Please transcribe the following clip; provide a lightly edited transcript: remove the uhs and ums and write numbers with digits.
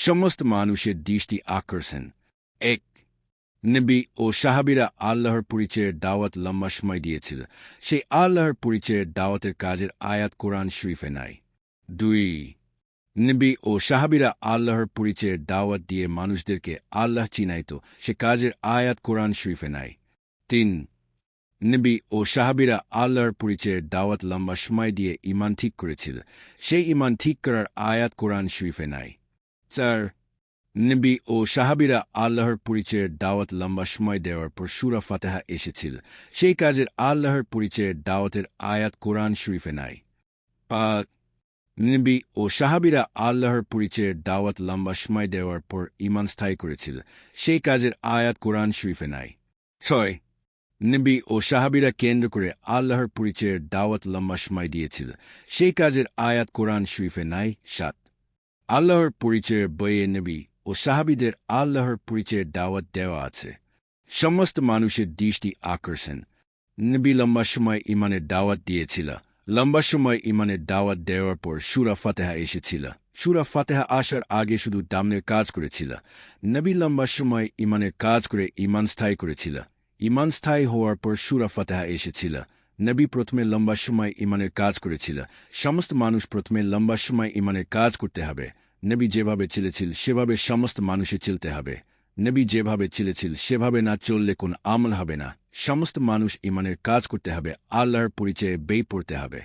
সমস্ত মানুষের দৃষ্টি আকর্ষণ। এক, নবী ও সাহাবীরা আল্লাহর পরিচয়ের দাওয়াত লম্বা সময় দিয়েছিল। সেই আল্লাহর পরিচয়ের দাওয়াতের কাজের আয়াত কোরআন শরীফে নাই। 2, নবী ও সাহাবীরা আল্লাহর পরিচয়ের দাওয়াত দিয়ে মানুষদেরকে আল্লাহ চিনাইত, সে কাজের আয়াত কোরআন শরীফে নাই। 3, নবী ও সাহাবীরা আল্লাহর পরিচয়ের দাওয়াত লম্বা সময় দিয়ে ঈমান ঠিক করেছিল, সেই ঈমান ঠিক করার আয়াত কোরআন শরীফে নাই। 4, নবী ও সাহাবীরা আল্লাহর পরিচয়ের দাওয়াত লম্বা সময় দেওয়ার পর সূরা ফাতিহা এসেছিল, সেই কাজের আল্লাহর পরিচয়ের দাওয়াতের আয়াত কোরআন শরীফে নাই। 5, নবী ও সাহাবীরা আল্লাহর পরিচয়ের দাওয়াত লম্বা সময় দেওয়ার পর ঈমান স্থায়ী করেছিল, সেই কাজের আয়াত কোরআন শরীফে নাই। 6, নবী ও সাহাবীরা কেন্দ্র করে আল্লাহর পরিচয়ের দাওয়াত লম্বা সময় দিয়েছিল, সেই কাজের আয়াত কোরআন শরীফে নাই। 7, আল্লাহর পরিচয়ের বইয়ে নবী ও সাহাবীদের আল্লাহর পরিচয়ের দাওয়াত দেওয়া আছে। সমস্ত মানুষের দৃষ্টি আকর্ষণ। নবী লম্বা সময় ঈমানের দাওয়াত দিয়েছিল। লম্বা সময় ঈমানের দাওয়াত দেওয়ার পর সূরা ফাতিহা এসেছিল। সূরা ফাতিহা আসার আগে শুধু দামের কাজ করেছিল। নবী লম্বা সময় ঈমানের কাজ করে ঈমান স্থায়ী করেছিল। ঈমান স্থায়ী হওয়ার পর সূরা ফাতিহা এসেছিল। নবী প্রথমে লম্বা সময় ঈমানের কাজ করেছিল। সমস্ত মানুষ প্রথমে লম্বা সময় ঈমানের কাজ করতে হবে। নবী যেভাবে চলেছিল সেভাবে সমস্ত মানুষের চলতে হবে। নবী যেভাবে চলেছিল সেভাবে না চললে কোন আমল হবে না। সমস্ত মানুষ ঈমানের কাজ করতে হবে, আল্লাহর পরিচয়ে বেই পড়তে হবে।